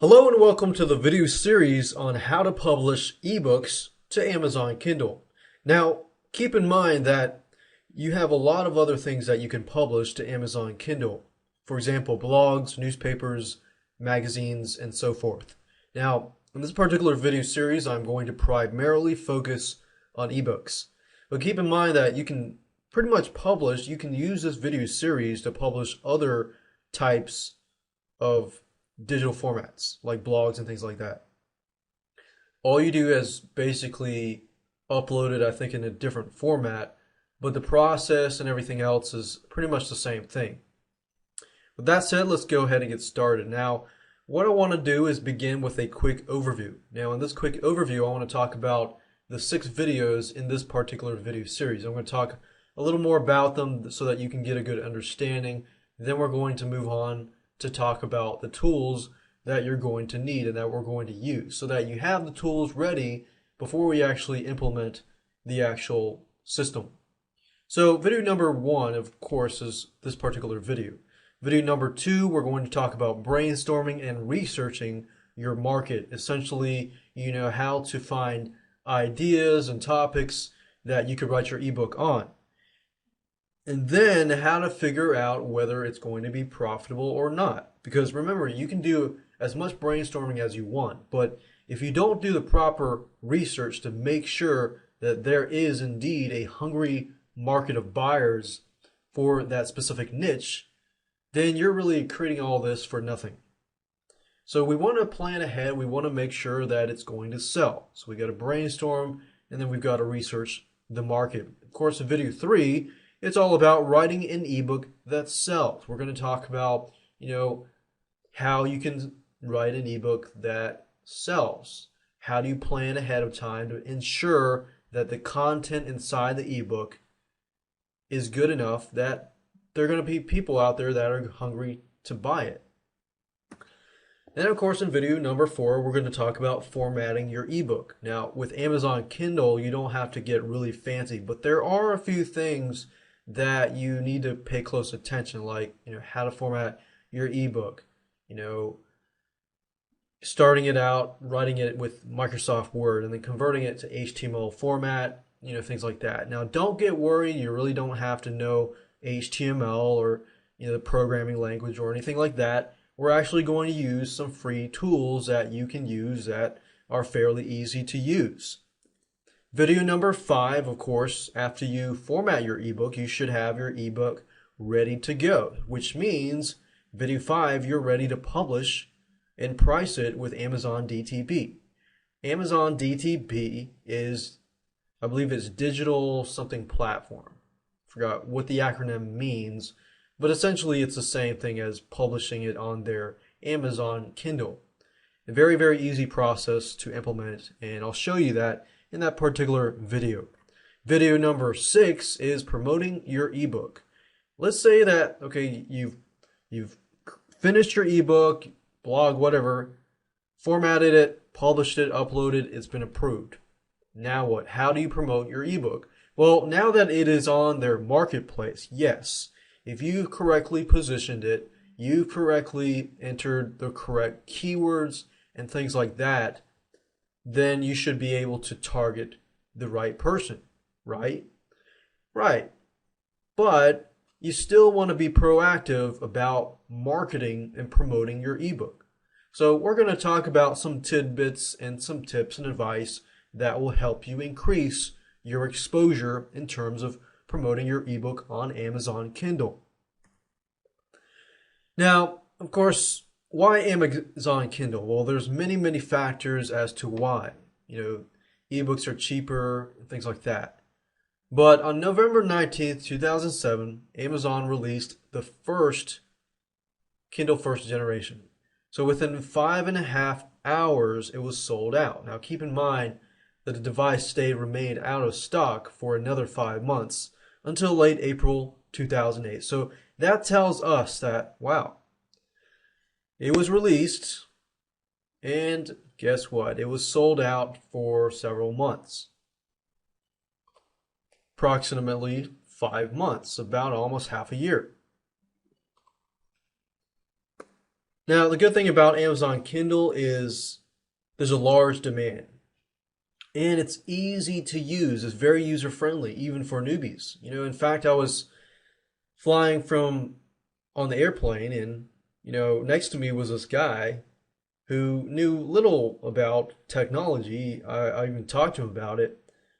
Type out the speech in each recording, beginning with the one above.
Hello and welcome to the video series on how to publish ebooks to Amazon Kindle. Now, keep in mind that you have a lot of other things that you can publish to Amazon Kindle. For example, blogs, newspapers, magazines, and so forth. Now, in this particular video series, I'm going to primarily focus on ebooks. But keep in mind that you can pretty much you can use this video series to publish other types of digital formats like blogs and things like that. All you do is basically upload it, I think, in a different format, but the process and everything else is pretty much the same thing. With that said, let's go ahead and get started. Now, what I want to do is begin with a quick overview. Now, in this quick overview, I want to talk about the 6 videos in this particular video series. I'm going to talk a little more about them so that you can get a good understanding. Then we're going to move on to talk about the tools that you're going to need and that we're going to use so that you have the tools ready before we actually implement the actual system. So video number 1, of course, is this particular video. Video number 2, we're going to talk about brainstorming and researching your market. Essentially, how to find ideas and topics that you could write your ebook on. And then how to figure out whether it's going to be profitable or not. Because remember, you can do as much brainstorming as you want, but if you don't do the proper research to make sure that there is indeed a hungry market of buyers for that specific niche, then you're really creating all this for nothing. So we want to plan ahead. We want to make sure that it's going to sell. So we got to brainstorm, and then we've got to research the market. Of course, in video 3, it's all about writing an ebook that sells. We're going to talk about, how you can write an ebook that sells. How do you plan ahead of time to ensure that the content inside the ebook is good enough that there are going to be people out there that are hungry to buy it. And of course, in video number 4, we're going to talk about formatting your ebook. Now, with Amazon Kindle, you don't have to get really fancy, but there are a few things that you need to pay close attention, like how to format your ebook, starting it out, writing it with Microsoft Word, and then converting it to HTML format, things like that. Now, don't get worried. You really don't have to know HTML or the programming language or anything like that. We're actually going to use some free tools that you can use that are fairly easy to use. Video number 5, of course, after you format your ebook, you should have your ebook ready to go, which means video 5, you're ready to publish and price it with Amazon DTP. Amazon DTP is, I believe it's digital something platform. Forgot what the acronym means, but essentially it's the same thing as publishing it on their Amazon Kindle. A very, very easy process to implement, and I'll show you that in that particular video. Video number 6 is promoting your ebook. Let's say that, okay, you've finished your ebook, blog, whatever, formatted it, published it, uploaded, it's been approved. Now what? How do you promote your ebook? Well, now that it is on their marketplace, yes, if you correctly positioned it, you correctly entered the correct keywords and things like that, then you should be able to target the right person, right? Right. But you still want to be proactive about marketing and promoting your ebook. So we're going to talk about some tidbits and some tips and advice that will help you increase your exposure in terms of promoting your ebook on Amazon Kindle. Now, of course, why Amazon Kindle? Well, there's many factors as to why. Ebooks are cheaper, things like that. But on November 19th, 2007, Amazon released the first Kindle first generation. So within 5.5 hours, it was sold out. Now keep in mind that the device remained out of stock for another 5 months until late April 2008. So that tells us that, wow, it was released, and guess what? It was sold out for several months. Approximately 5 months, about almost half a year. Now, the good thing about Amazon Kindle is there's a large demand and it's easy to use. It's very user friendly, even for newbies. In fact, I was flying from on the airplane and, next to me was this guy who knew little about technology. I even talked to him about it,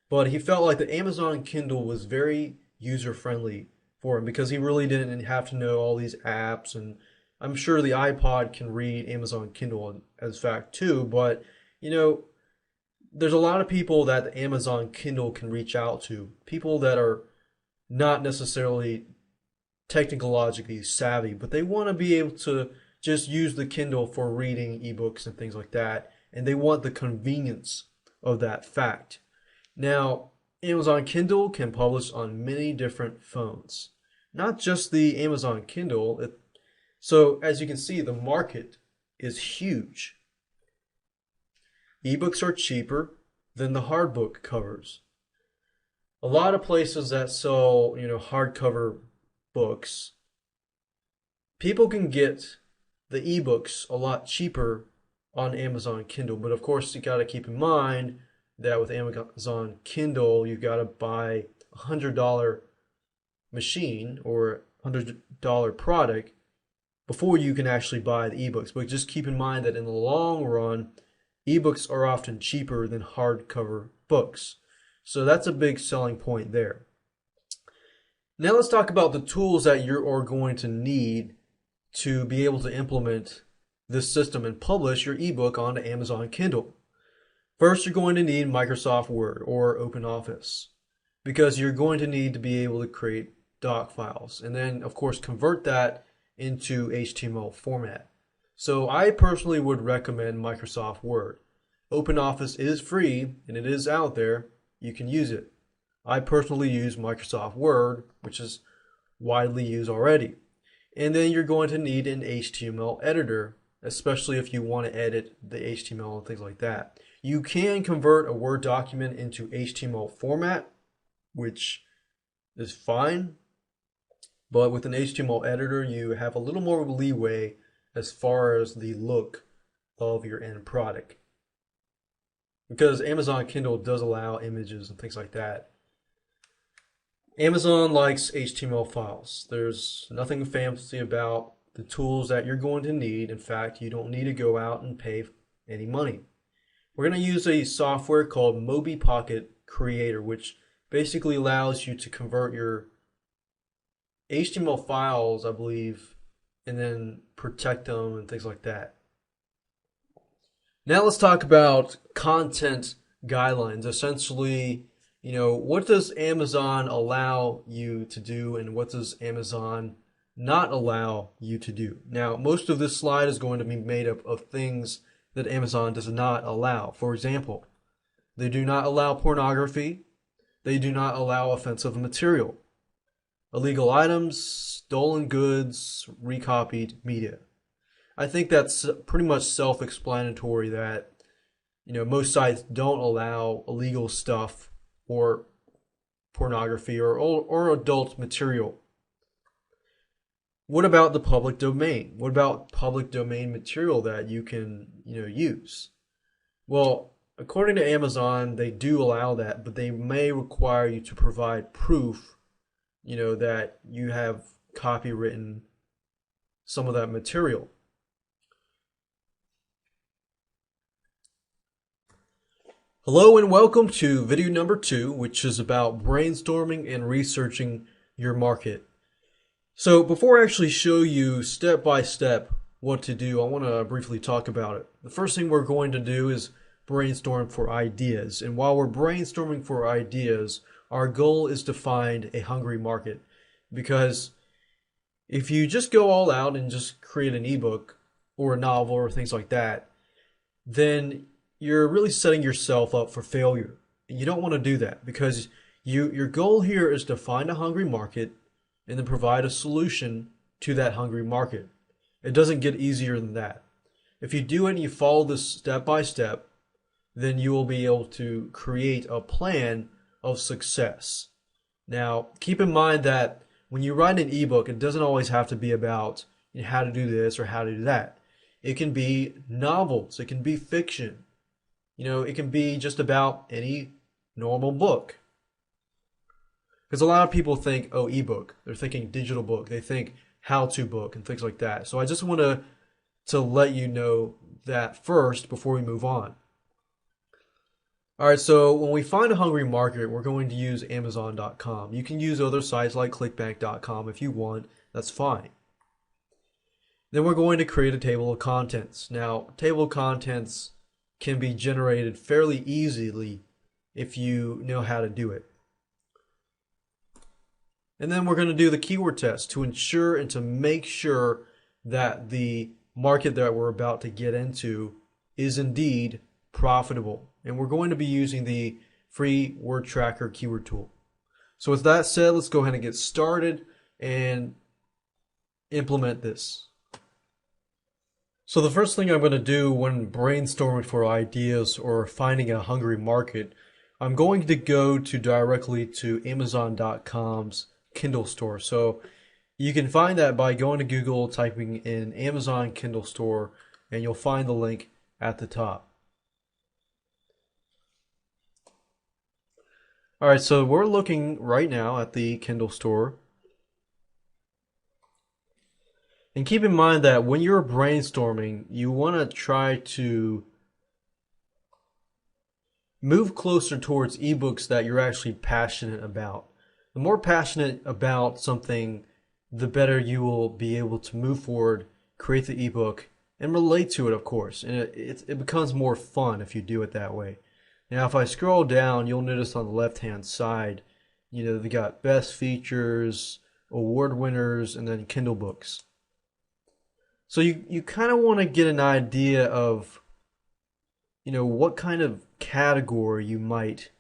but he felt like the Amazon Kindle was very user friendly for him because he really didn't have to know all these apps. And I'm sure the iPod can read Amazon Kindle as fact too, but you know, there's a lot of people that the Amazon Kindle can reach out to, people that are not necessarily technologically savvy, but they want to be able to just use the Kindle for reading ebooks and things like that, and they want the convenience of that fact. Now, Amazon Kindle can publish on many different phones, not just the Amazon Kindle. So, as you can see, the market is huge. Ebooks are cheaper than the hardbook covers. A lot of places that sell, hardcover books, people can get the ebooks a lot cheaper on Amazon Kindle. But of course, you got to keep in mind that with Amazon Kindle, you got to buy $100 machine or $100 product before you can actually buy the ebooks. But just keep in mind that in the long run, ebooks are often cheaper than hardcover books. So that's a big selling point there. Now let's talk about the tools that you are going to need to be able to implement this system and publish your ebook onto Amazon Kindle. First, you're going to need Microsoft Word or OpenOffice because you're going to need to be able to create doc files and then, of course, convert that into HTML format. So I personally would recommend Microsoft Word. OpenOffice is free and it is out there. You can use it. I personally use Microsoft Word, which is widely used already. And then you're going to need an HTML editor, especially if you want to edit the HTML and things like that. You can convert a Word document into HTML format, which is fine. But with an HTML editor, you have a little more leeway as far as the look of your end product. Because Amazon Kindle does allow images and things like that. Amazon likes HTML files. There's nothing fancy about the tools that you're going to need. In fact, you don't need to go out and pay any money. We're going to use a software called MobiPocket Creator, which basically allows you to convert your HTML files, I believe, and then protect them and things like that. Now let's talk about content guidelines. Essentially, what does Amazon allow you to do and what does Amazon not allow you to do? Now, most of this slide is going to be made up of things that Amazon does not allow. For example, they do not allow pornography. They do not allow offensive material, illegal items, stolen goods, recopied media. I think that's pretty much self-explanatory that, most sites don't allow illegal stuff or pornography or adult material. What about the public domain? What about public domain material that you can, use? Well, according to Amazon, they do allow that, but they may require you to provide proof, that you have copywritten some of that material. Hello and welcome to video number 2, which is about brainstorming and researching your market. So before I actually show you step by step what to do, I want to briefly talk about it. The first thing we're going to do is brainstorm for ideas. And while we're brainstorming for ideas, our goal is to find a hungry market. Because if you just go all out and just create an ebook or a novel or things like that, then you're really setting yourself up for failure. And you don't want to do that because your goal here is to find a hungry market and then provide a solution to that hungry market. It doesn't get easier than that. If you do it and you follow this step by step, then you will be able to create a plan of success. Now, keep in mind that when you write an ebook, it doesn't always have to be about how to do this or how to do that. It can be novels. It can be fiction. It can be just about any normal book. Because a lot of people think, oh, ebook. They're thinking digital book. They think how-to book and things like that. So I just want to let you know that first before we move on. All right, so when we find a hungry market, we're going to use Amazon.com. You can use other sites like clickbank.com if you want. That's fine. Then we're going to create a table of contents. Now, table of contents can be generated fairly easily if you know how to do it. And then we're going to do the keyword test to ensure and to make sure that the market that we're about to get into is indeed profitable. And we're going to be using the free word tracker keyword tool. So with that said, let's go ahead and get started and implement this. So the first thing I'm going to do when brainstorming for ideas or finding a hungry market, I'm going to go directly to Amazon.com's Kindle store. So you can find that by going to Google, typing in Amazon Kindle store, and you'll find the link at the top. All right, so we're looking right now at the Kindle store. And keep in mind that when you're brainstorming, you want to try to move closer towards ebooks that you're actually passionate about. The more passionate about something, the better you will be able to move forward, create the ebook, and relate to it, of course. And it becomes more fun if you do it that way. Now, if I scroll down, you'll notice on the left-hand side, they got best features, award winners, and then Kindle books. So you kind of want to get an idea of, what kind of category you might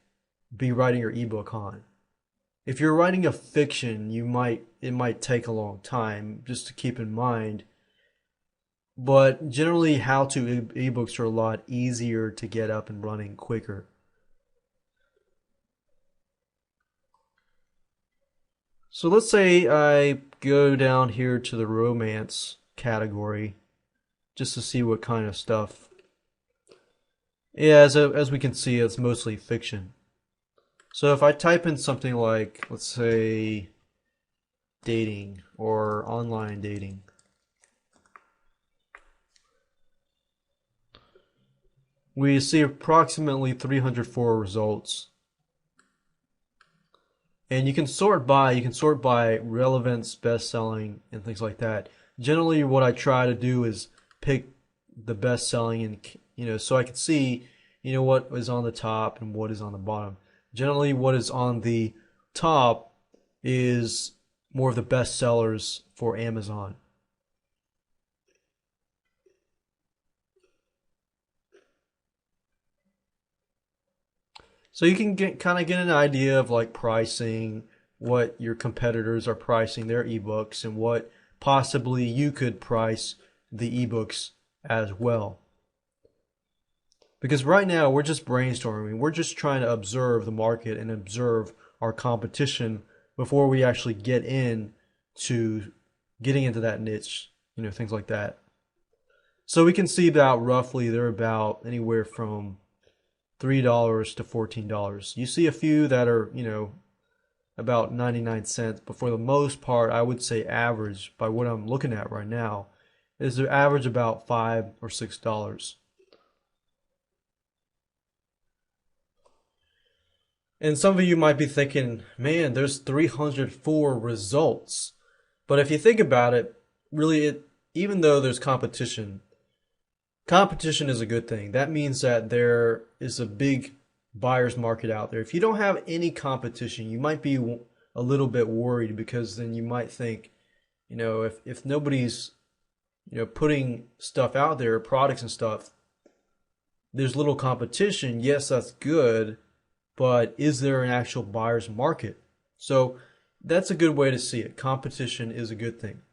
be writing your ebook on. If you're writing a fiction, it might take a long time, just to keep in mind. But generally, how-to ebooks are a lot easier to get up and running quicker. So let's say I go down here to the romance category just to see what kind of stuff. Yeah, as we can see, it's mostly fiction. So if I type in something like, let's say, dating or online dating, we see approximately 304 results. And you can sort by relevance, best-selling, and things like that. Generally, what I try to do is pick the best-selling, and so I can see, what is on the top and what is on the bottom. Generally, what is on the top is more of the best sellers for Amazon. So you can kind of get an idea of like pricing, what your competitors are pricing their ebooks, and what possibly you could price the ebooks as well. Because right now we're just brainstorming. We're just trying to observe the market and observe our competition before we actually get into getting into that niche, things like that. So we can see about roughly they're about anywhere from $3 to $14. You see a few that are, about 99 cents, but for the most part, I would say average, by what I'm looking at right now, is the average about $5 or $6. And some of you might be thinking, man, there's 304 results. But if you think about it, really, even though there's competition is a good thing. That means that there is a big buyer's market out there. If you don't have any competition, you might be a little bit worried, because then you might think, if nobody's, putting stuff out there, products and stuff, there's little competition. Yes, that's good. But is there an actual buyer's market? So that's a good way to see it. Competition is a good thing.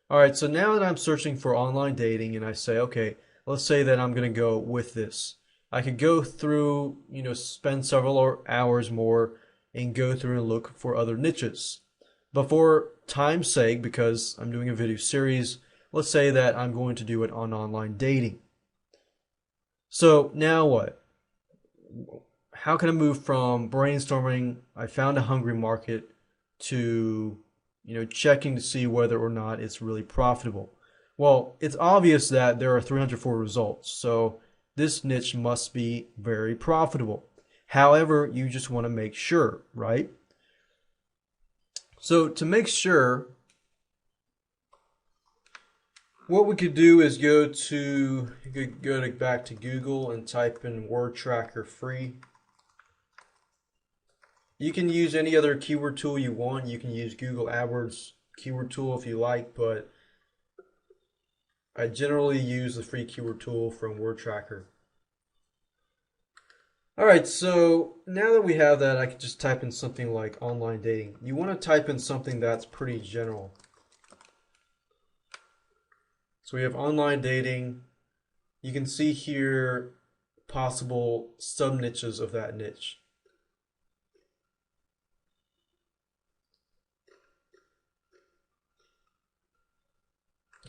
All right, so now that I'm searching for online dating and I say, okay, let's say that I'm going to go with this. I could go through, spend several hours more and go through and look for other niches. But for time's sake, because I'm doing a video series, let's say that I'm going to do it on online dating. So now what? How can I move from brainstorming, I found a hungry market, to checking to see whether or not it's really profitable? Well, it's obvious that there are 304 results, so this niche must be very profitable. However, you just want to make sure, right? So to make sure, what we could do is go back to Google and type in word tracker free. You can use any other keyword tool you want. You can use Google AdWords keyword tool if you like, but I generally use the free keyword tool from Word Tracker. Alright, so now that we have that, I can just type in something like online dating. You want to type in something that's pretty general. So we have online dating. You can see here possible sub-niches of that niche.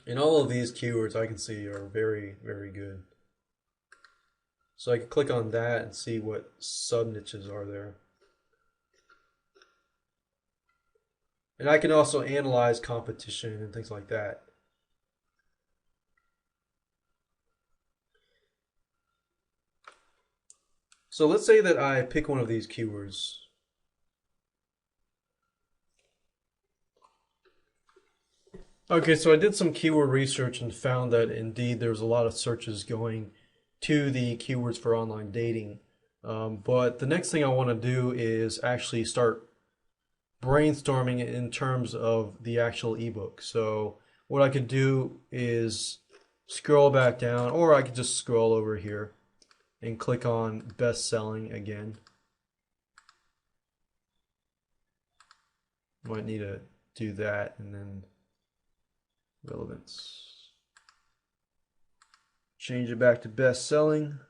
And all of these keywords I can see are very, very good. So I can click on that and see what sub-niches are there. And I can also analyze competition and things like that. So let's say that I pick one of these keywords. Okay, so I did some keyword research and found that indeed there's a lot of searches going to the keywords for online dating. But the next thing I want to do is actually start brainstorming in terms of the actual ebook. So what I could do is scroll back down, or I could just scroll over here and click on best selling again. Might need to do that, and then relevance. Change it back to best selling.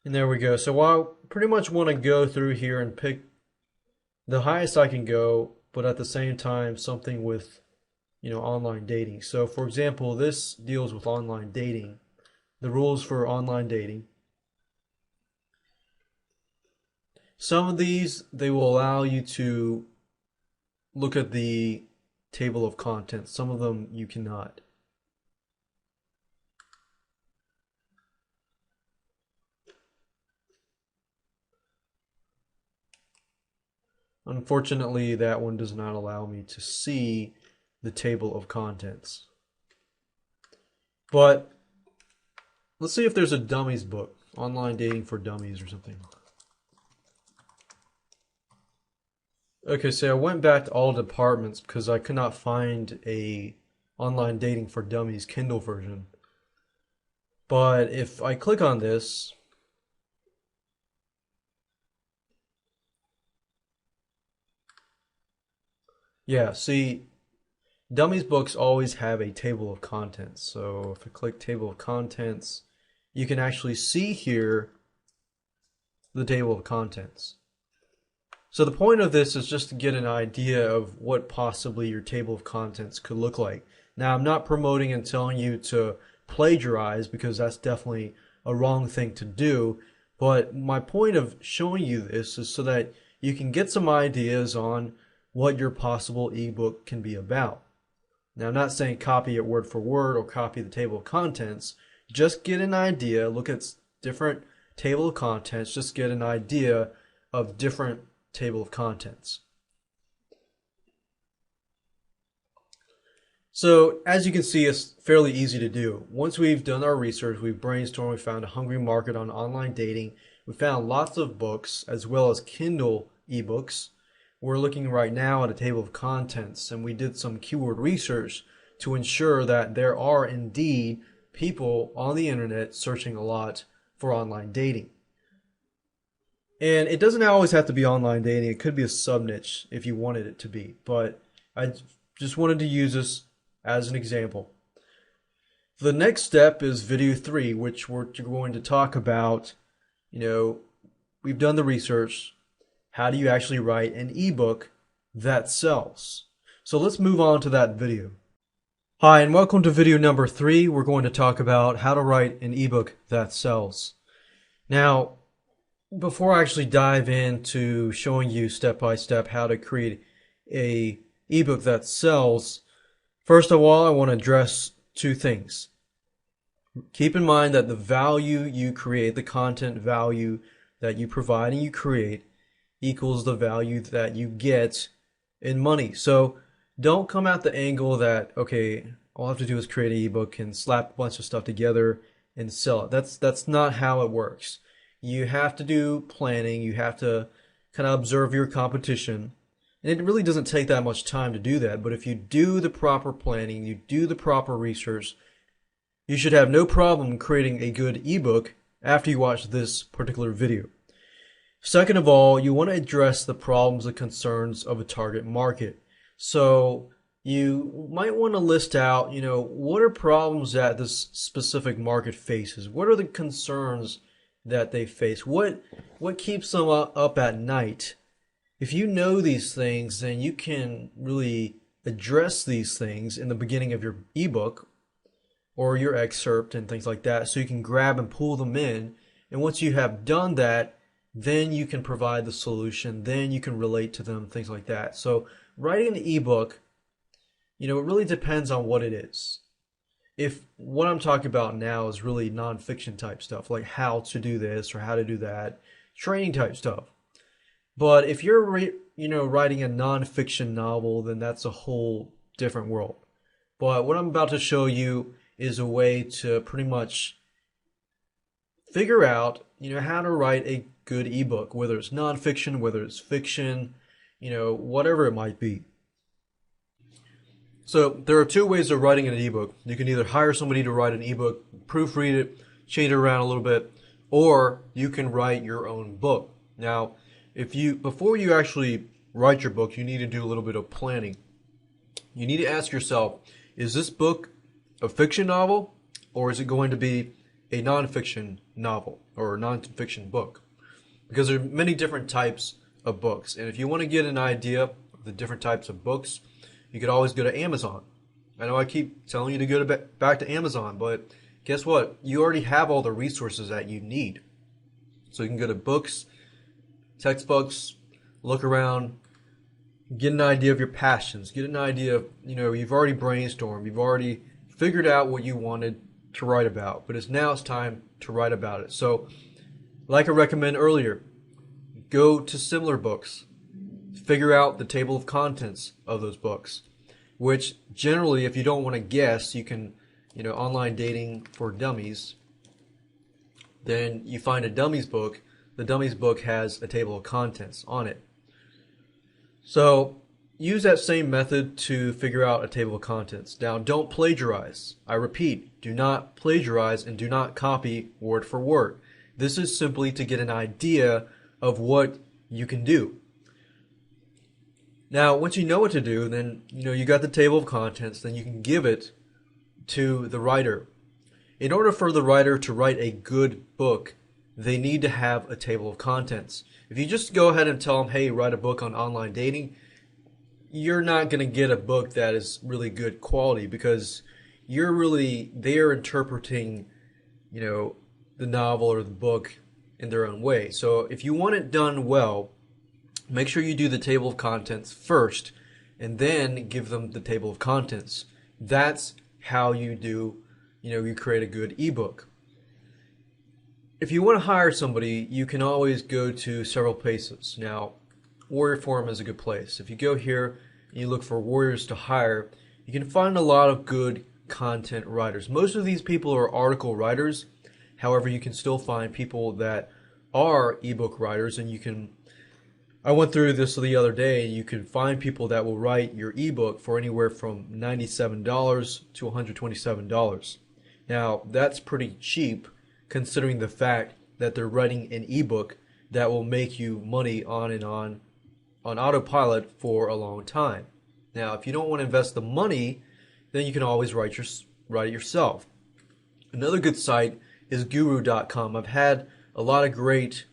And there we go. So I pretty much want to go through here and pick the highest I can go, but at the same time something with online dating. So for example, this deals with online dating. The rules for online dating. Some of these, they will allow you to look at the table of contents. Some of them you cannot. Unfortunately, that one does not allow me to see the table of contents. But let's see if there's a dummies book, online dating for dummies or something. Okay, so I went back to all departments because I could not find a online dating for dummies Kindle version. But if I click on this, yeah, see, dummies books always have a table of contents. So if I click table of contents, you can actually see here the table of contents. So the point of this is just to get an idea of what possibly your table of contents could look like. Now, I'm not promoting and telling you to plagiarize, because that's definitely a wrong thing to do. But my point of showing you this is so that you can get some ideas on what your possible ebook can be about. Now, I'm not saying copy it word for word or copy the table of contents. Just get an idea, look at different table of contents, just get an idea of different table of contents. So as you can see, it's fairly easy to do. Once we've done our research, we've brainstormed, we found a hungry market on online dating, we found lots of books as well as Kindle ebooks. We're looking right now at a table of contents, and we did some keyword research to ensure that there are indeed people on the internet searching a lot for online dating. And it doesn't always have to be online dating. It could be a sub-niche if you wanted it to be. But I just wanted to use this as an example. The next step is video 3, which we're going to talk about, we've done the research. How do you actually write an ebook that sells? So let's move on to that video. Hi, and welcome to video number 3. We're going to talk about how to write an ebook that sells. Now, before I actually dive into showing you step by step how to create a ebook that sells, first of all, I want to address two things. Keep in mind that the value you create, the content value that you provide and you create, equals the value that you get in money. So don't come at the angle that, okay, all I have to do is create an ebook and slap a bunch of stuff together and sell it. That's not how it works. You have to do planning. You have to kind of observe your competition. And it really doesn't take that much time to do that. But if you do the proper planning, you do the proper research, you should have no problem creating a good ebook after you watch this particular video. Second of all, you want to address the problems and concerns of a target market. So you might want to list out, what are problems that this specific market faces? What are the concerns that they face? What keeps them up at night? If you know these things, then you can really address these things in the beginning of your ebook or your excerpt and things like that, so you can grab and pull them in. And once you have done that, then you can provide the solution, then you can relate to them, things like that. So writing an ebook, it really depends on what it is. If what I'm talking about now is really nonfiction type stuff, like how to do this or how to do that, training type stuff. But if you're writing a nonfiction novel, then that's a whole different world. But what I'm about to show you is a way to pretty much figure out, how to write a good ebook, whether it's nonfiction, whether it's fiction, whatever it might be. So there are two ways of writing an ebook. You can either hire somebody to write an ebook, proofread it, change it around a little bit, or you can write your own book. Now, before you actually write your book, you need to do a little bit of planning. You need to ask yourself, is this book a fiction novel, or is it going to be a nonfiction novel or a nonfiction book? Because there are many different types of books, and if you want to get an idea of the different types of books, you could always go to Amazon. I know I keep telling you to go back to Amazon, but guess what? You already have all the resources that you need. So you can go to books, textbooks, look around, get an idea of your passions, get an idea of, you've already brainstormed, you've already figured out what you wanted to write about, but now it's time to write about it. So, like I recommended earlier, go to similar books, figure out the table of contents of those books, which generally, if you don't want to guess, you can, online dating for dummies, then you find a dummies book. The dummies book has a table of contents on it. So use that same method to figure out a table of contents. Now, don't plagiarize. I repeat, do not plagiarize and do not copy word for word. This is simply to get an idea of what you can do. Now, once you know what to do, then you got the table of contents, then you can give it to the writer. In order for the writer to write a good book, they need to have a table of contents. If you just go ahead and tell them, hey, write a book on online dating, you're not going to get a book that is really good quality, because they're interpreting, the novel or the book in their own way. So if you want it done well, make sure you do the table of contents first and then give them the table of contents. That's how you do, you create a good ebook. If you want to hire somebody, you can always go to several places. Now, Warrior Forum is a good place. If you go here and you look for warriors to hire, you can find a lot of good content writers. Most of these people are article writers. However, you can still find people that are ebook writers, and I went through this the other day, and you can find people that will write your ebook for anywhere from $97 to $127. Now, that's pretty cheap considering the fact that they're writing an ebook that will make you money on autopilot for a long time. Now, if you don't want to invest the money, then you can always write it yourself. Another good site is guru.com. I've had a lot of great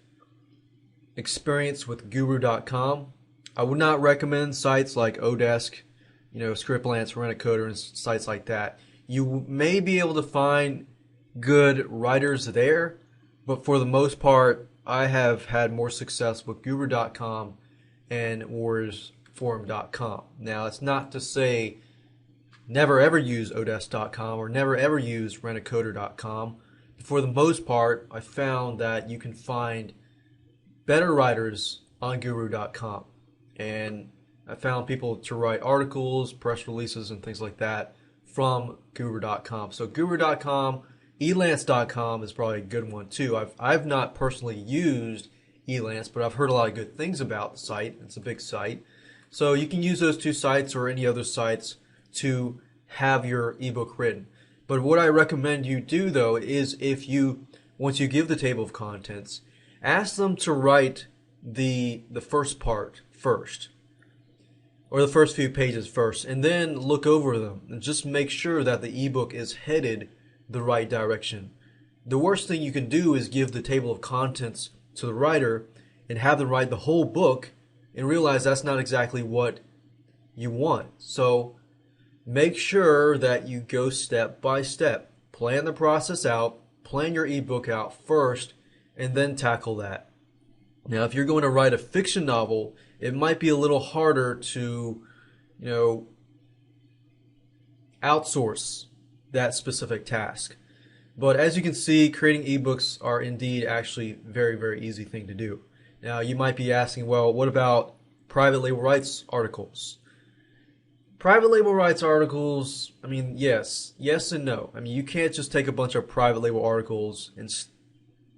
experience with guru.com. I would not recommend sites like Odesk, Scriptlance, Rent-A-Coder, and sites like that. You may be able to find good writers there, but for the most part, I have had more success with Guru.com and WarriorsForum.com. Now, it's not to say never ever use Odesk.com or never ever use Rent-A-Coder.com. For the most part, I found that you can find better writers on Guru.com. And I found people to write articles, press releases, and things like that from Guru.com. So Guru.com, Elance.com is probably a good one too. I've not personally used Elance, but I've heard a lot of good things about the site. It's a big site. So you can use those two sites or any other sites to have your ebook written. But what I recommend you do though is once you give the table of contents, ask them to write the first part first, or the first few pages first, and then look over them and just make sure that the ebook is headed the right direction. The worst thing you can do is give the table of contents to the writer and have them write the whole book and realize that's not exactly what you want. So make sure that you go step by step. Plan the process out, plan your ebook out first, and then tackle that. Now, if you're going to write a fiction novel, it might be a little harder to, outsource that specific task. But as you can see, creating ebooks are indeed actually very, very easy thing to do. Now, you might be asking, well, what about private label rights articles? Private label rights articles, yes and no. You can't just take a bunch of private label articles and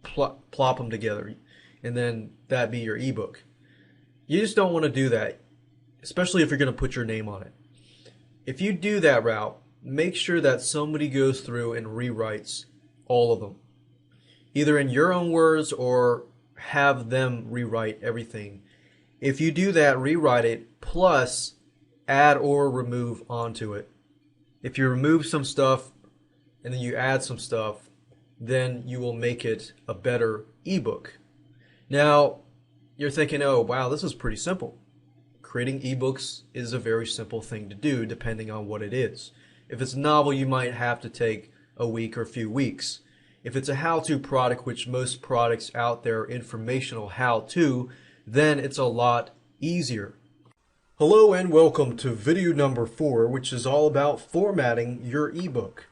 plop them together and then that be your ebook. You just don't want to do that, especially if you're going to put your name on it. If you do that route, make sure that somebody goes through and rewrites all of them, either in your own words or have them rewrite everything. If you do that, rewrite it, plus add or remove onto it. If you remove some stuff and then you add some stuff, then you will make it a better ebook. Now, you're thinking, oh, wow, this is pretty simple. Creating ebooks is a very simple thing to do depending on what it is. If it's a novel, you might have to take a week or a few weeks. If it's a how-to product, which most products out there are informational how-to, then it's a lot easier. Hello and welcome to video number 4, which is all about formatting your ebook.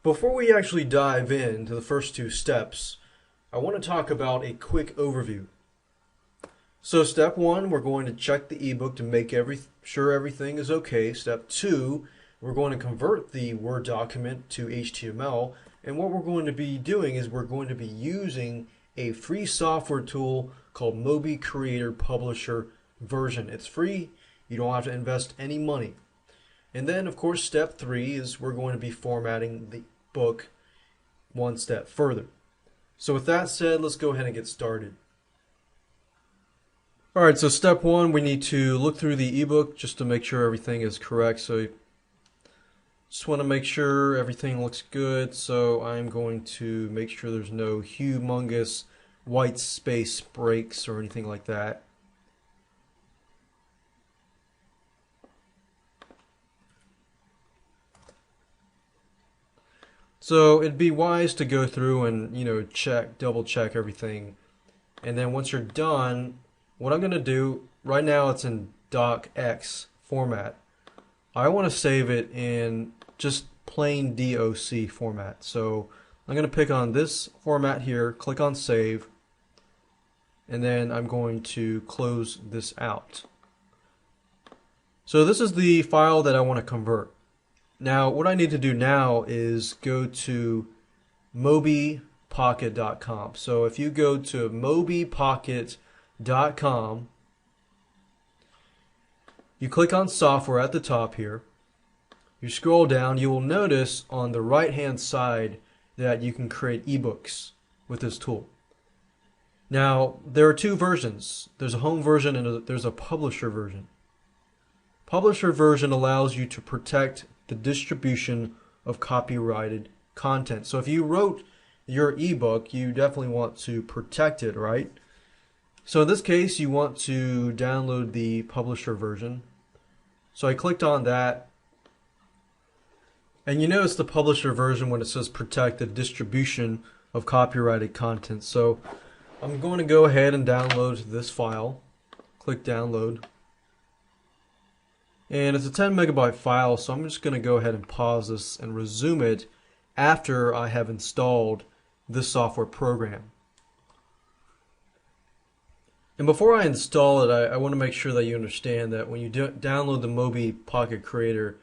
Before we actually dive into the first 2 steps, I want to talk about a quick overview. So step 1, we're going to check the ebook to make sure everything is okay. Step 2, we're going to convert the Word document to HTML. And what we're going to be doing is we're going to be using a free software tool called Mobi Creator Publisher version. It's free. You don't have to invest any money. And then, of course, step 3 is we're going to be formatting the book one step further. So with that said, let's go ahead and get started. Alright, so step 1, we need to look through the ebook just to make sure everything is correct. So just want to make sure everything looks good. So I'm going to make sure there's no humongous white space breaks or anything like that. So it'd be wise to go through and, double check everything. And then once you're done, what I'm going to do, right now it's in docx format. I want to save it in just plain DOC format. So I'm going to pick on this format here, click on save, and then I'm going to close this out. So this is the file that I want to convert. Now, what I need to do now is go to mobipocket.com. So if you go to mobipocket.com, you click on software at the top here, you scroll down, you will notice on the right hand side that you can create ebooks with this tool. Now, there are 2 versions. There's a home version and there's a publisher version. Publisher version allows you to protect the distribution of copyrighted content. So if you wrote your ebook, you definitely want to protect it, right? So in this case, you want to download the publisher version. So I clicked on that, and you notice the publisher version when it says protect the distribution of copyrighted content. So I'm going to go ahead and download this file. Click download. And it's a 10 megabyte file, so I'm just going to go ahead and pause this and resume it after I have installed this software program. And before I install it, I want to make sure that you understand that when you download the Mobi Pocket Creator,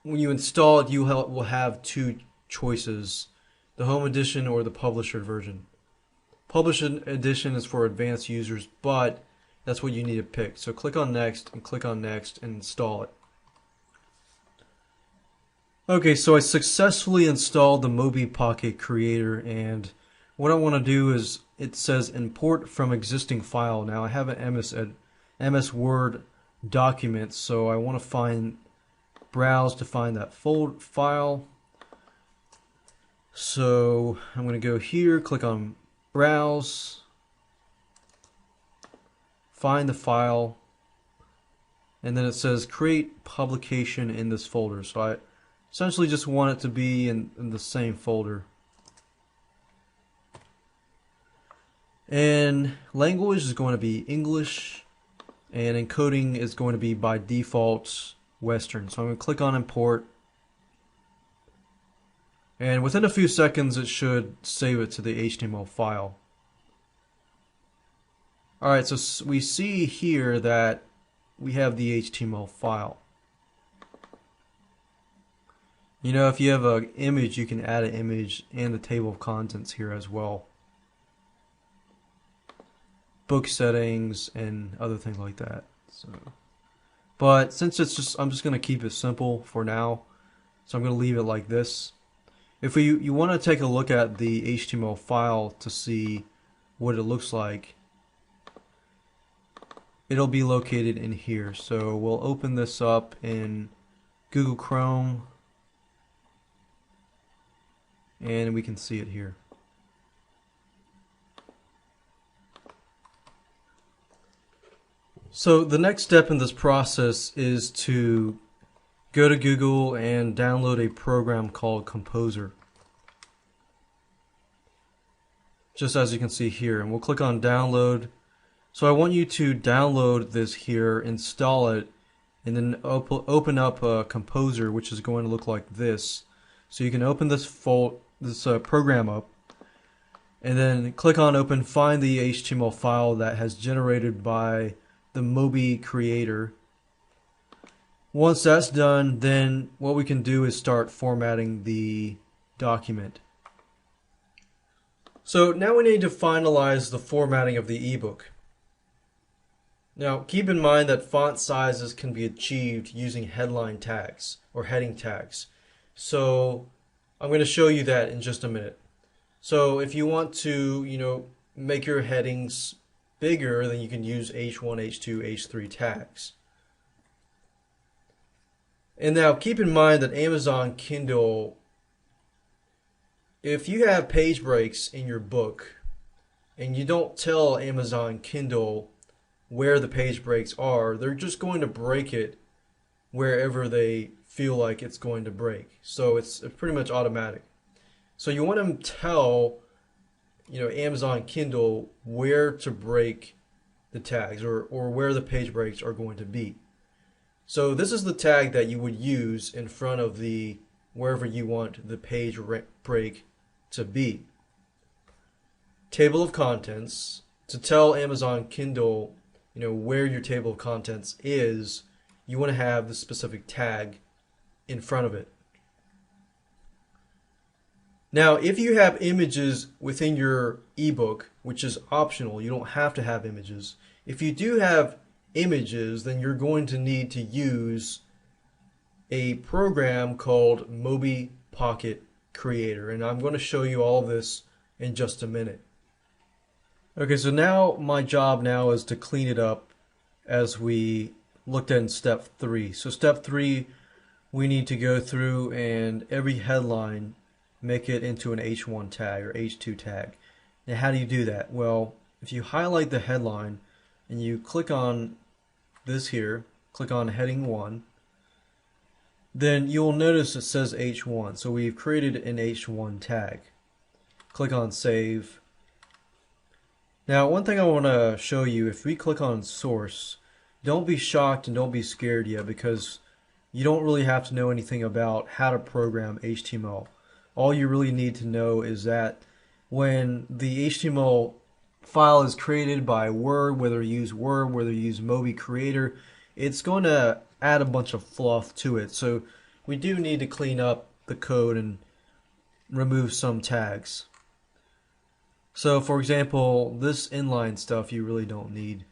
when you install it, you will have two choices: the Home Edition or the Publisher version. Publisher Edition is for advanced users, but that's what you need to pick. So click on Next and click on Next and install it. Okay, so I successfully installed the Mobi Pocket Creator, and what I want to do is, it says import from existing file. Now I have an MS Word document, so I want to browse to find that file. So I'm going to go here, click on browse, find the file, and then it says create publication in this folder. So I essentially just want it to be in the same folder. And language is going to be English, and encoding is going to be by default Western. So I'm going to click on import, and within a few seconds it should save it to the HTML file. Alright, so we see here that we have the HTML file. You know, if you have an image, you can add an image and the table of contents here as well. Book settings and other things like that. So, but since I'm just going to keep it simple for now, so I'm going to leave it like this. If you want to take a look at the HTML file to see what it looks like, it'll be located in here. So we'll open this up in Google Chrome, and we can see it here. So the next step in this process is to go to Google and download a program called Composer. Just as you can see here, and we'll click on download. So I want you to download this here, install it, and then open up Composer, which is going to look like this. So you can open this program up, and then click on open, find the HTML file that has generated by the Mobi Creator. Once that's done, then what we can do is start formatting the document. So now we need to finalize the formatting of the ebook. Now keep in mind that font sizes can be achieved using headline tags or heading tags. So I'm going to show you that in just a minute. So if you want to, make your headings bigger, then you can use H1, H2, H3 tags. And now keep in mind that Amazon Kindle, if you have page breaks in your book and you don't tell Amazon Kindle where the page breaks are, they're just going to break it wherever they feel like it's going to break. So it's pretty much automatic. So you want to tell Amazon Kindle where to break the tags or where the page breaks are going to be. So this is the tag that you would use in front of the wherever you want the page break to be. Table of contents, to tell Amazon Kindle where your table of contents is, you want to have the specific tag in front of it. Now, if you have images within your ebook, which is optional, you don't have to have images. If you do have images, then you're going to need to use a program called Mobi Pocket Creator, and I'm going to show you all of this in just a minute. Okay, so now my job now is to clean it up as we looked at in step 3. So step 3, we need to go through and every headline make it into an H1 tag or H2 tag. Now how do you do that? Well, if you highlight the headline and you click on this here, click on heading 1. Then you'll notice it says H1. So we've created an H1 tag. Click on save. Now, one thing I want to show you, if we click on source, don't be shocked and don't be scared yet, because you don't really have to know anything about how to program HTML. All you really need to know is that when the HTML file is created by Word, whether you use Word, whether you use Mobi Creator, it's going to add a bunch of fluff to it. So we do need to clean up the code and remove some tags. So for example, this inline stuff you really don't need.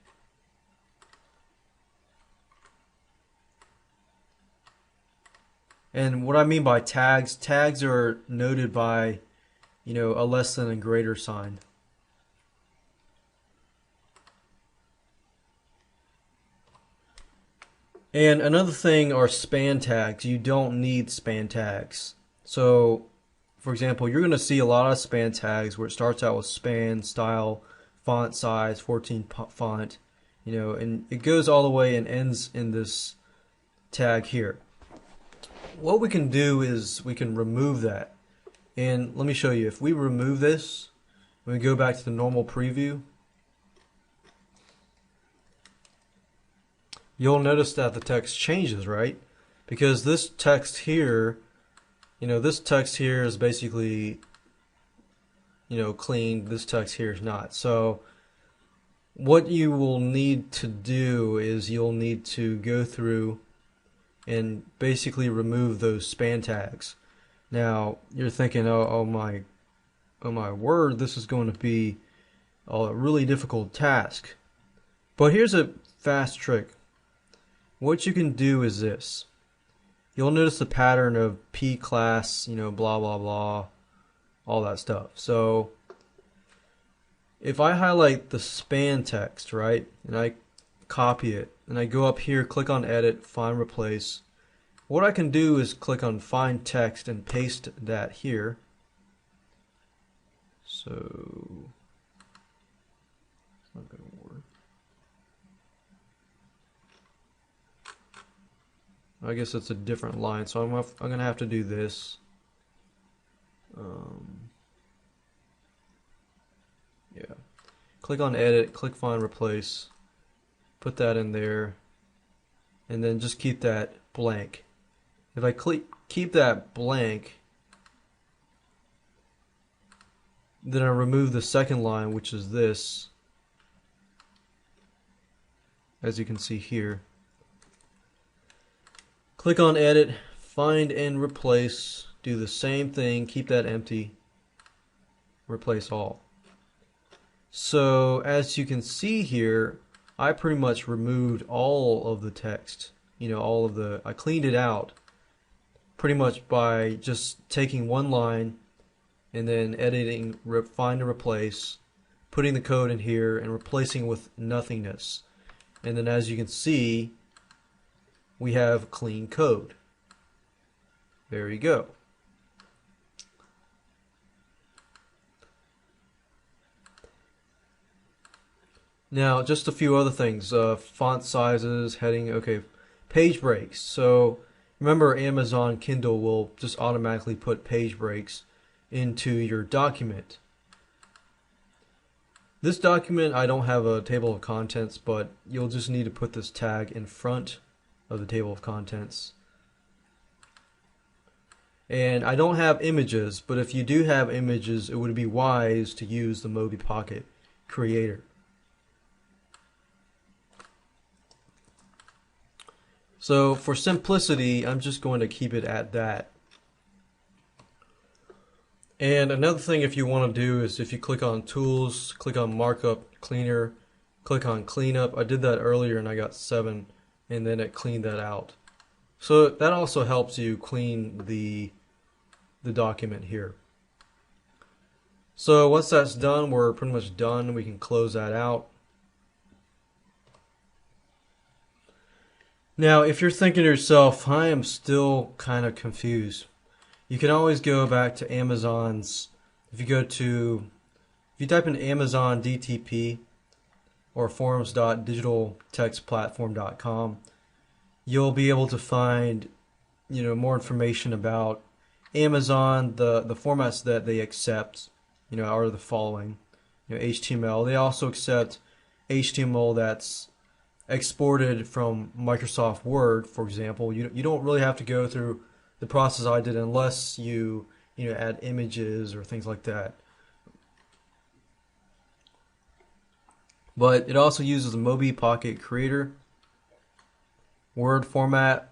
And what I mean by tags, tags are noted by, a less than and greater sign. And another thing are span tags. You don't need span tags. So for example, you're going to see a lot of span tags where it starts out with span, style, font size, 14 font, and it goes all the way and ends in this tag here. What we can do is we can remove that. And let me show you. If we remove this, when we go back to the normal preview, you'll notice that the text changes, right? Because this text here, this text here is basically, clean. This text here is not. So what you will need to do is you'll need to go through and basically remove those span tags. Now you're thinking, oh my word, this is going to be a really difficult task. But here's a fast trick. What you can do is this. You'll notice the pattern of P class, blah, blah, blah, all that stuff. So if I highlight the span text, right, and I copy it, and I go up here, click on edit, find replace, what I can do is click on find text and paste that here. So it's not going to work. I guess it's a different line, so I'm going to have to do this. Yeah. Click on edit, click find replace, put that in there, and then just keep that blank. If I keep that blank, then I remove the second line, which is this, as you can see here. Click on edit, find and replace, do the same thing, keep that empty, replace all. So as you can see here, I pretty much removed all of the text, I cleaned it out pretty much by just taking one line and then editing, find and replace, putting the code in here and replacing with nothingness. And then as you can see, we have clean code. There you go. Now, just a few other things. Font sizes, heading, okay. Page breaks. So remember, Amazon Kindle will just automatically put page breaks into your document. This document, I don't have a table of contents, but you'll just need to put this tag in front of the table of contents. And I don't have images, but if you do have images, it would be wise to use the Mobi Pocket Creator. So for simplicity, I'm just going to keep it at that. And another thing if you want to do is if you click on Tools, click on Markup Cleaner, click on Cleanup. I did that earlier and I got 7, and then it cleaned that out. So that also helps you clean the document here. So once that's done, we're pretty much done. We can close that out. Now, if you're thinking to yourself, I am still kind of confused, you can always go back to Amazon's, if you type in Amazon DTP or forums.digitaltextplatform.com, you'll be able to find, more information about Amazon. The formats that they accept, are the following. HTML. They also accept HTML that's exported from Microsoft Word, for example. You don't really have to go through the process I did unless you add images or things like that. But it also uses the Mobi Pocket Creator, Word format,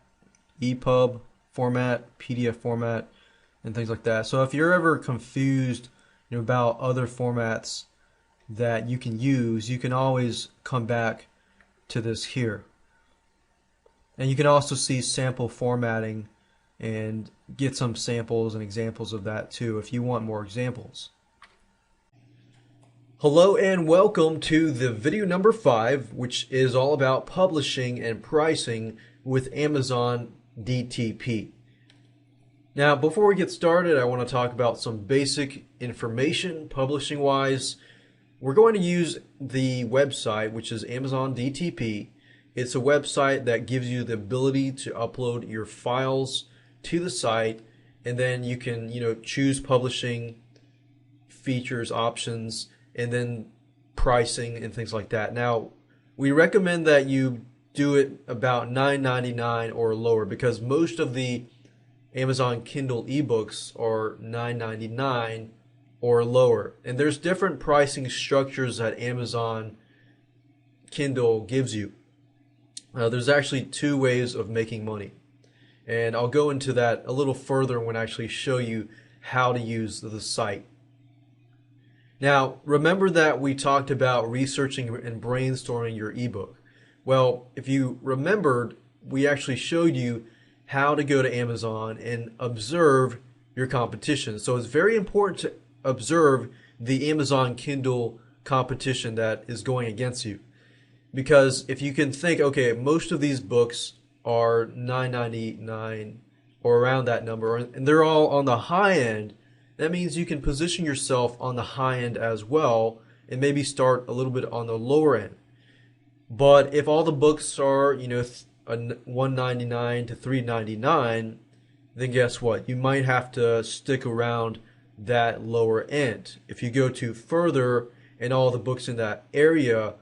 EPUB format, PDF format, and things like that. So if you're ever confused, about other formats that you can use, you can always come back to this here. And you can also see sample formatting and get some samples and examples of that too if you want more examples. Hello and welcome to the video number 5, which is all about publishing and pricing with Amazon DTP. Now, before we get started, I want to talk about some basic information publishing wise. We're going to use the website, which is Amazon DTP. It's a website that gives you the ability to upload your files to the site, and then you can, choose publishing features, options, and then pricing and things like that. Now, we recommend that you do it about $9.99 or lower, because most of the Amazon Kindle ebooks are $9.99 or lower. And there's different pricing structures that Amazon Kindle gives you. There's actually 2 ways of making money. And I'll go into that a little further when I actually show you how to use the site. Now, remember that we talked about researching and brainstorming your ebook. Well, if you remembered, we actually showed you how to go to Amazon and observe your competition. So it's very important to observe the Amazon Kindle competition that is going against you. Because if you can think, okay, most of these books are $9.99 or around that number, and they're all on the high end, that means you can position yourself on the high end as well and maybe start a little bit on the lower end. But if all the books are, $1.99 to $3.99, then guess what? You might have to stick around that lower end. If you go too further and all the books in that area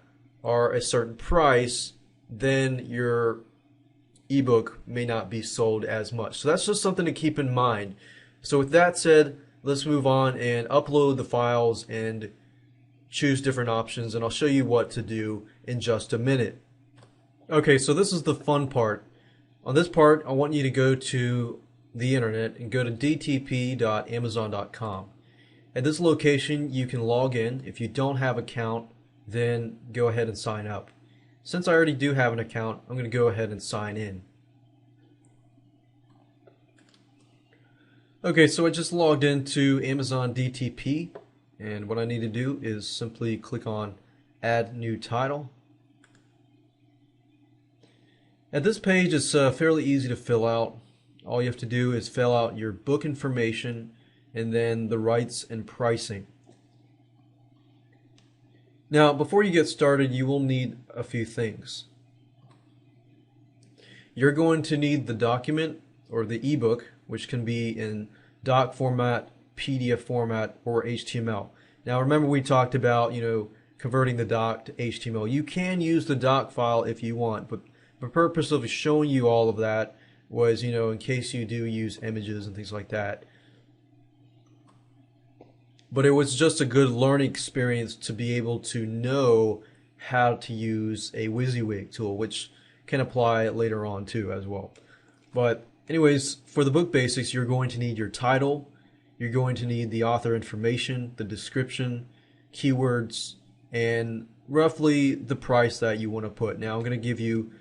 are a certain price, then your ebook may not be sold as much. So that's just something to keep in mind. So with that said, let's move on and upload the files and choose different options, and I'll show you what to do in just a minute. Okay, so this is the fun part. On this part, I want you to go to the internet and go to dtp.amazon.com. At this location, you can log in. If you don't have an account, then go ahead and sign up. Since I already do have an account, I'm going to go ahead and sign in. Okay, so I just logged into Amazon DTP, and what I need to do is simply click on Add New Title. At this page, it's fairly easy to fill out. All you have to do is fill out your book information and then the rights and pricing. Now, before you get started, you will need a few things. You're going to need the document or the ebook, which can be in doc format, PDF format, or HTML. Now, remember we talked about, converting the doc to HTML. You can use the doc file if you want, but the purpose of showing you all of that was, in case you do use images and things like that. But it was just a good learning experience to be able to know how to use a WYSIWYG tool, which can apply later on too as well. But anyways, for the book basics, you're going to need your title, you're going to need the author information, the description, keywords, and roughly the price that you want to put. Now I'm going to give you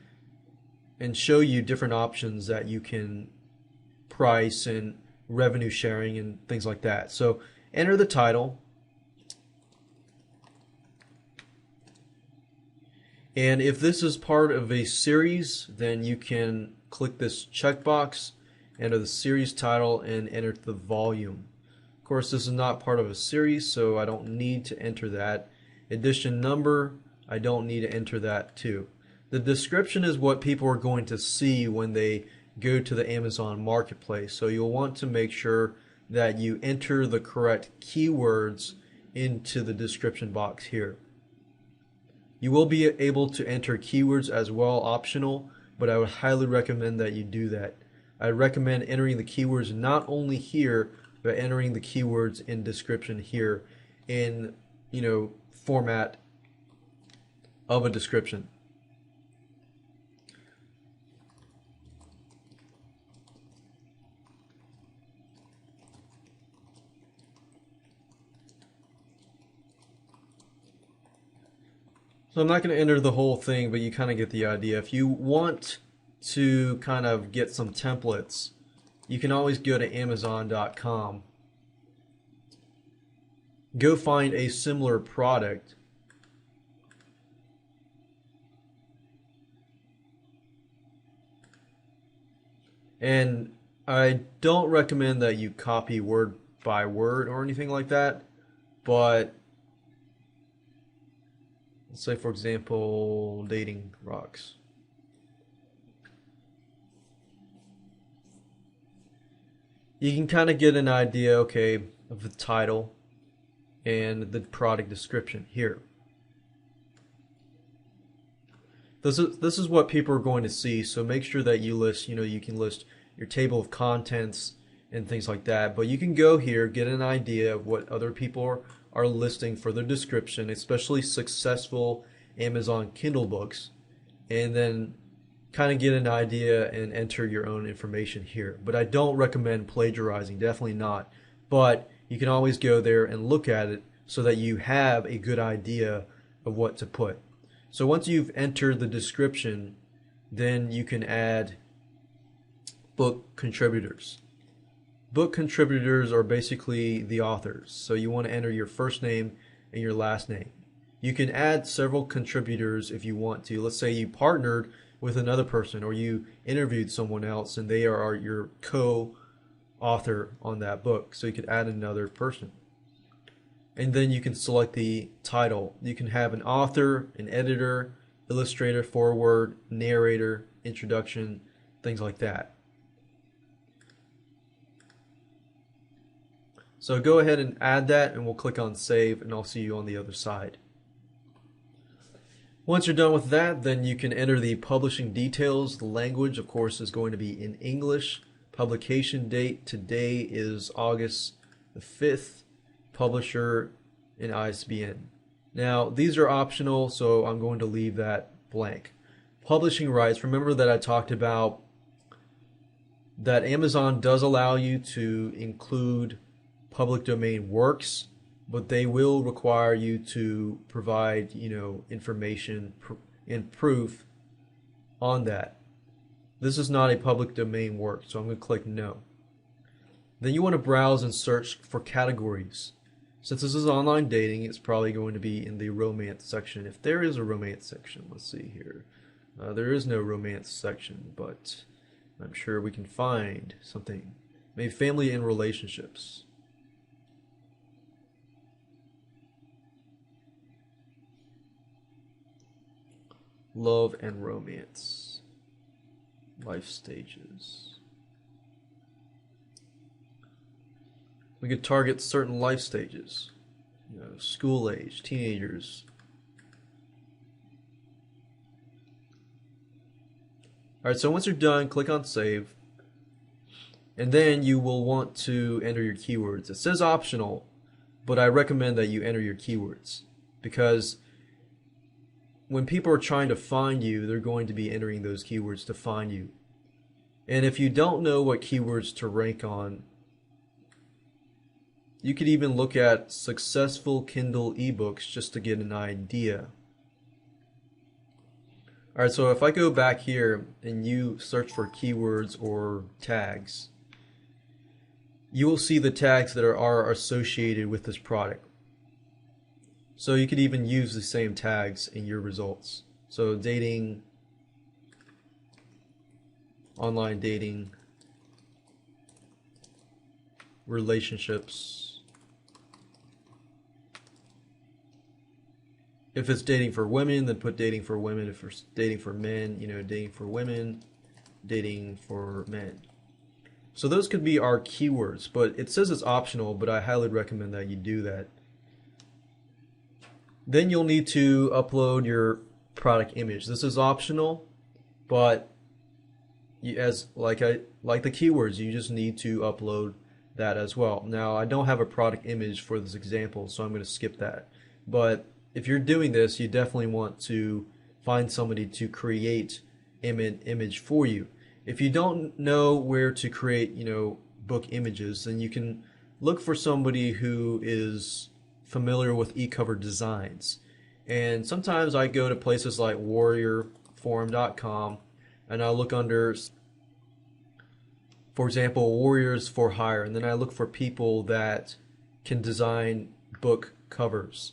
and show you different options that you can price and revenue sharing and things like that. So enter the title, and if this is part of a series, then you can click this checkbox, enter the series title, and enter the volume. Of course, this is not part of a series, so I don't need to enter that. Edition number, I don't need to enter that too. The description is what people are going to see when they go to the Amazon marketplace. So you'll want to make sure that you enter the correct keywords into the description box here. You will be able to enter keywords as well, optional, but I would highly recommend that you do that. I recommend entering the keywords not only here, but entering the keywords in description here in, format of a description. So I'm not going to enter the whole thing, but you kind of get the idea. If you want to kind of get some templates, you can always go to Amazon.com. Go find a similar product. And I don't recommend that you copy word by word or anything like that, but let's say, for example, dating rocks. You can kind of get an idea, okay, of the title and the product description here. This is what people are going to see, so make sure that you list, you can list your table of contents and things like that, but you can go here, get an idea of what other people are listing for their description, especially successful Amazon Kindle books, and then kind of get an idea and enter your own information here. But I don't recommend plagiarizing, definitely not. But you can always go there and look at it so that you have a good idea of what to put. So once you've entered the description, then you can add book contributors. Book contributors are basically the authors. So you want to enter your first name and your last name. You can add several contributors if you want to. Let's say you partnered with another person, or you interviewed someone else and they are your co-author on that book. So you could add another person. And then you can select the title. You can have an author, an editor, illustrator, foreword, narrator, introduction, things like that. So go ahead and add that, and we'll click on save, and I'll see you on the other side. Once you're done with that, then you can enter the publishing details. The language, of course, is going to be in English. Publication date today is August the 5th. Publisher and ISBN. Now, these are optional, so I'm going to leave that blank. Publishing rights, remember that I talked about that Amazon does allow you to include public domain works, but they will require you to provide, information and proof on that. This is not a public domain work, so I'm going to click no. Then you want to browse and search for categories. Since this is online dating, it's probably going to be in the romance section. If there is a romance section, let's see here. There is no romance section, but I'm sure we can find something. Maybe family and relationships. Love and romance. Life stages. We could target certain life stages. School age, teenagers. Alright, so once you're done, click on save. And then you will want to enter your keywords. It says optional, but I recommend that you enter your keywords, because when people are trying to find you, they're going to be entering those keywords to find you. And if you don't know what keywords to rank on, you could even look at successful Kindle ebooks just to get an idea. Alright, so if I go back here and you search for keywords or tags, you will see the tags that are associated with this product. So you could even use the same tags in your results. So dating, online dating, relationships, If it's dating for women, then put dating for women. If it's dating for men, dating for women, dating for men. So those could be our keywords, but it says it's optional, but I highly recommend that you do that. Then you'll need to upload your product image. This is optional, but like the keywords, you just need to upload that as well. Now, I don't have a product image for this example, so I'm going to skip that. But if you're doing this, you definitely want to find somebody to create image for you. If you don't know where to create, book images, then you can look for somebody who is familiar with e-cover designs. And sometimes I go to places like warriorforum.com and I look under, for example, Warriors for Hire, and then I look for people that can design book covers.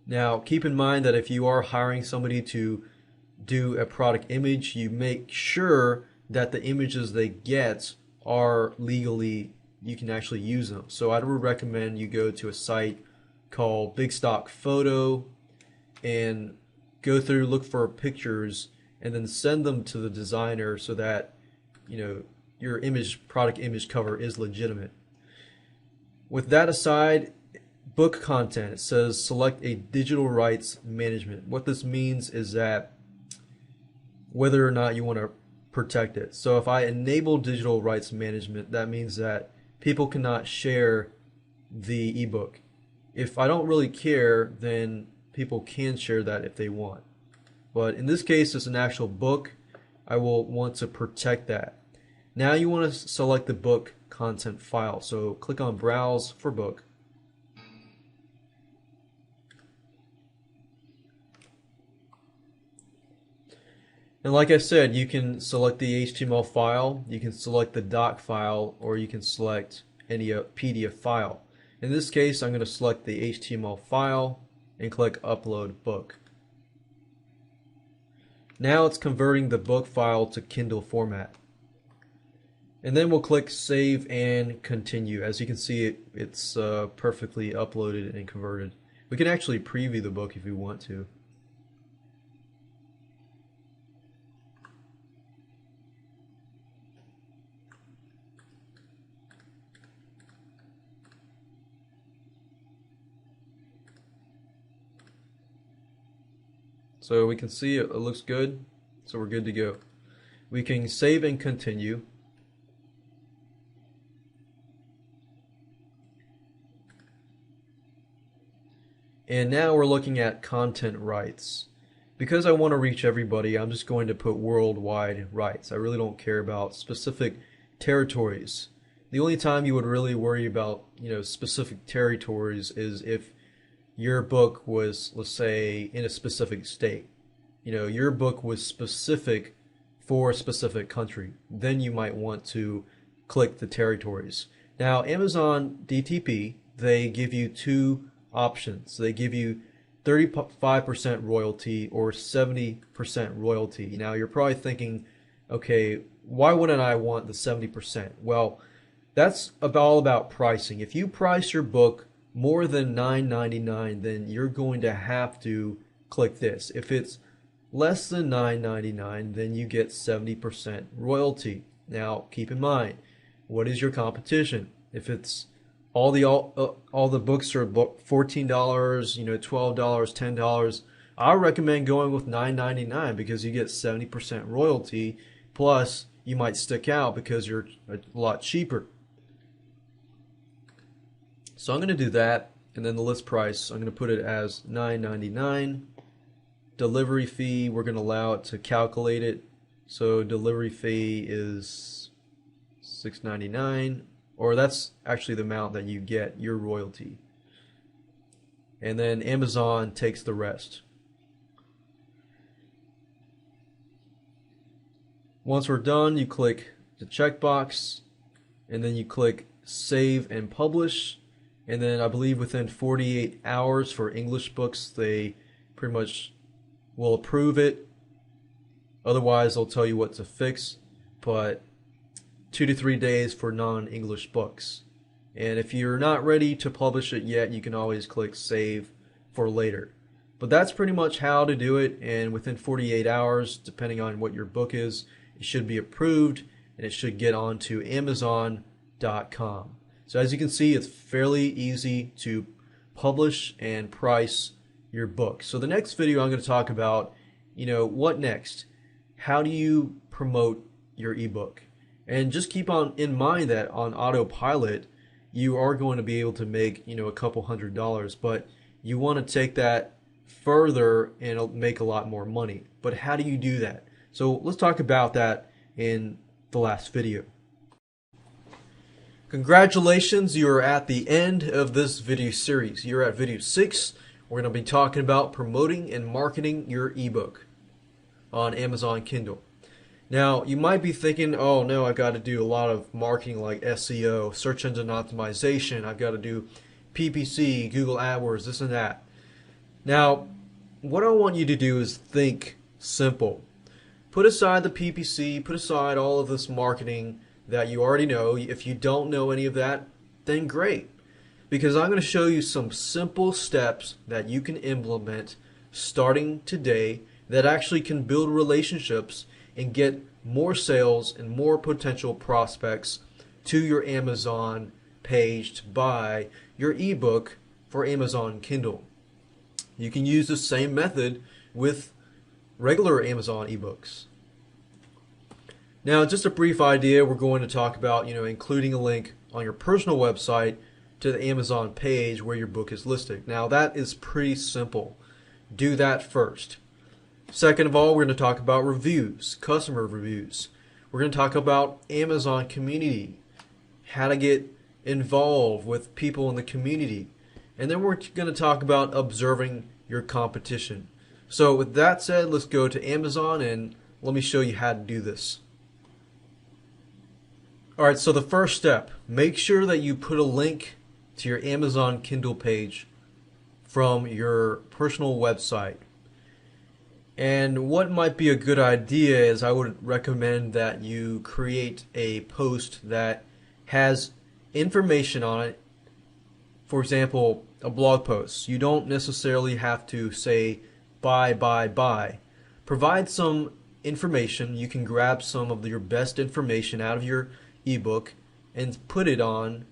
Now, keep in mind that if you are hiring somebody to do a product image, you make sure that the images they get are legally, you can actually use them. So I would recommend you go to a site called Big Stock Photo and go through, look for pictures, and then send them to the designer so that your product image cover is legitimate. With that aside, book content, it says select a digital rights management. What this means is that whether or not you want to protect it. So if I enable digital rights management, that means that people cannot share the ebook. If I don't really care, then people can share that if they want. But in this case, it's an actual book. I will want to protect that. Now you want to select the book content file. So click on Browse for Book. And like I said, you can select the HTML file, you can select the doc file, or you can select any PDF file. In this case, I'm going to select the HTML file and click Upload Book. Now it's converting the book file to Kindle format. And then we'll click Save and Continue. As you can see, it's perfectly uploaded and converted. We can actually preview the book if we want to. So we can see it looks good, so we're good to go. We can save and continue. And now we're looking at content rights. Because I want to reach everybody, I'm just going to put worldwide rights. I really don't care about specific territories. The only time you would really worry about, specific territories is if your book was, let's say, in a specific state. Your book was specific for a specific country. Then you might want to click the territories. Now, Amazon DTP, they give you two options. They give you 35% royalty or 70% royalty. Now, you're probably thinking, okay, why wouldn't I want the 70%? Well, that's all about pricing. If you price your book more than $9.99, then you're going to have to click this. If it's less than $9.99, then you get 70% royalty. Now, keep in mind, what is your competition? If it's all the books are $14, $12, $10, I recommend going with $9.99 because you get 70% royalty, plus you might stick out because you're a lot cheaper. So I'm going to do that, and then the list price, I'm going to put it as $9.99. Delivery fee, we're going to allow it to calculate it. So delivery fee is $6.99, or that's actually the amount that you get, your royalty. And then Amazon takes the rest. Once we're done, you click the checkbox, and then you click Save and Publish. And then I believe within 48 hours for English books, they pretty much will approve it. Otherwise, they'll tell you what to fix. But 2 to 3 days for non-English books. And if you're not ready to publish it yet, you can always click Save for later. But that's pretty much how to do it, and within 48 hours, depending on what your book is, it should be approved and it should get onto Amazon.com. So as you can see, it's fairly easy to publish and price your book. So the next video I'm going to talk about, what next? How do you promote your ebook? And just keep on in mind that on autopilot, you are going to be able to make, a couple $100s, but you want to take that further and make a lot more money. But how do you do that? So let's talk about that in the last video. Congratulations, you're at the end of this video series. You're at video 6. We're going to be talking about promoting and marketing your ebook on Amazon Kindle. Now, you might be thinking, oh no, I've got to do a lot of marketing like SEO, search engine optimization, I've got to do PPC, Google AdWords, this and that. Now, what I want you to do is think simple. Put aside the PPC, put aside all of this marketing that you already know. If you don't know any of that, then great. Because I'm going to show you some simple steps that you can implement starting today that actually can build relationships and get more sales and more potential prospects to your Amazon page to buy your ebook for Amazon Kindle. You can use the same method with regular Amazon ebooks. Now, just a brief idea, we're going to talk about, including a link on your personal website to the Amazon page where your book is listed. Now, that is pretty simple. Do that first. Second of all, we're going to talk about reviews, customer reviews. We're going to talk about Amazon community, how to get involved with people in the community. And then we're going to talk about observing your competition. So with that said, let's go to Amazon and let me show you how to do this. Alright, so the first step, make sure that you put a link to your Amazon Kindle page from your personal website. And what might be a good idea is I would recommend that you create a post that has information on it. For example, a blog post. You don't necessarily have to say buy. Provide some information. You can grab some of your best information out of your ebook and put it on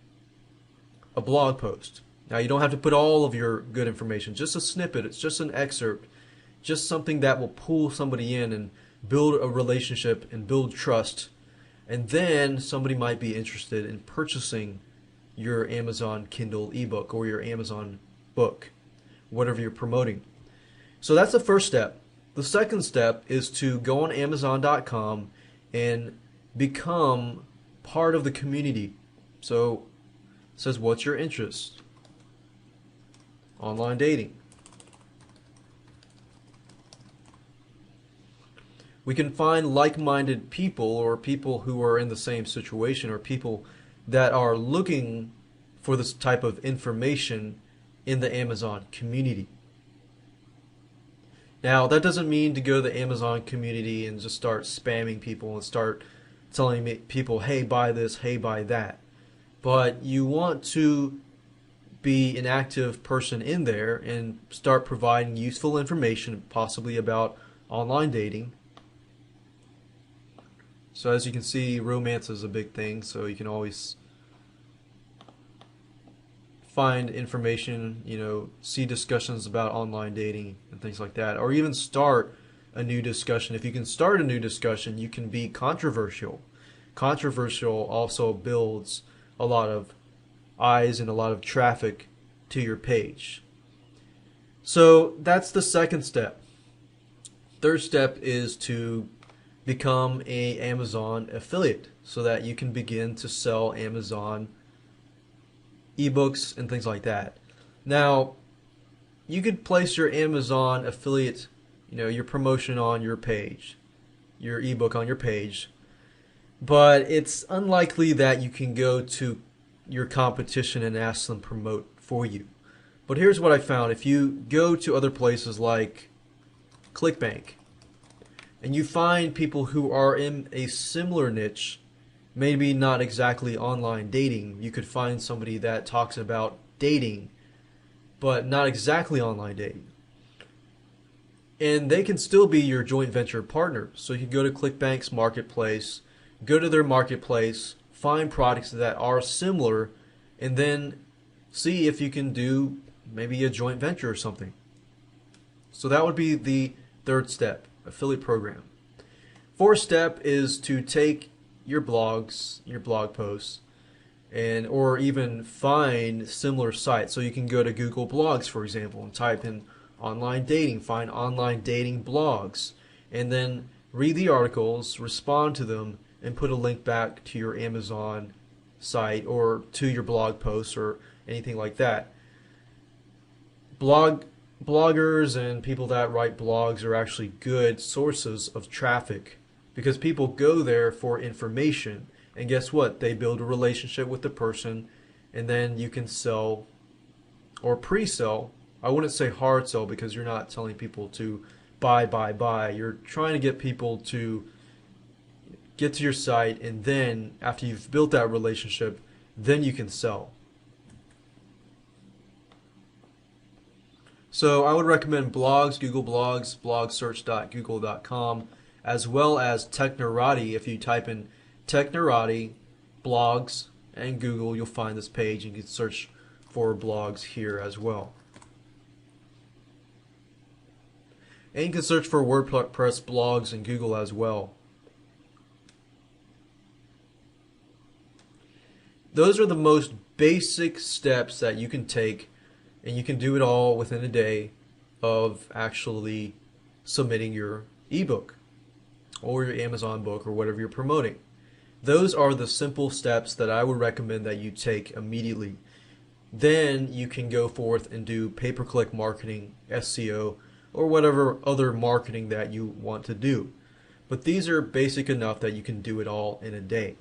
a blog post. Now, you don't have to put all of your good information, just a snippet. It's just an excerpt, just something that will pull somebody in and build a relationship and build trust. And then somebody might be interested in purchasing your Amazon Kindle ebook or your Amazon book, whatever you're promoting. So that's the first step. The second step is to go on Amazon.com and become part of the community. So it says, what's your interest? Online dating. We can find like-minded people or people who are in the same situation or people that are looking for this type of information in the Amazon community. Now, that doesn't mean to go to the Amazon community and just start spamming people and start telling people, hey, buy this, hey, buy that. But you want to be an active person in there and start providing useful information, possibly about online dating. So as you can see, romance is a big thing, so you can always find information, see discussions about online dating and things like that, or even start a new discussion. If you can start a new discussion, you can be controversial. Controversial also builds a lot of eyes and a lot of traffic to your page. So that's the second step. Third step is to become an Amazon affiliate so that you can begin to sell Amazon ebooks and things like that. Now, you could place your Amazon affiliate, your promotion on your page, your ebook on your page, but it's unlikely that you can go to your competition and ask them to promote for you. But here's what I found. If you go to other places like ClickBank and you find people who are in a similar niche, maybe not exactly online dating, you could find somebody that talks about dating but not exactly online dating. and they can still be your joint venture partner. So you can go to ClickBank's marketplace, go to their marketplace, find products that are similar, and then see if you can do maybe a joint venture or something. So that would be the third step, affiliate program. Fourth step is to take your blogs, your blog posts, and or even find similar sites. So you can go to Google Blogs, for example, and type in online dating, find online dating blogs, and then read the articles, respond to them, and put a link back to your Amazon site or to your blog posts or anything like that. Bloggers and people that write blogs are actually good sources of traffic because people go there for information. And guess what? They build a relationship with the person, and then you can sell or pre-sell. I wouldn't say hard sell because you're not telling people to buy. You're trying to get people to get to your site, and then after you've built that relationship, then you can sell. So I would recommend blogs, Google Blogs, blogsearch.google.com, as well as Technorati. If you type in Technorati, blogs, and Google, you'll find this page. You can search for blogs here as well. And you can search for WordPress blogs in Google as well. Those are the most basic steps that you can take, and you can do it all within a day of actually submitting your ebook or your Amazon book or whatever you're promoting. Those are the simple steps that I would recommend that you take immediately. Then you can go forth and do pay-per-click marketing, SEO, or whatever other marketing that you want to do. But these are basic enough that you can do it all in a day.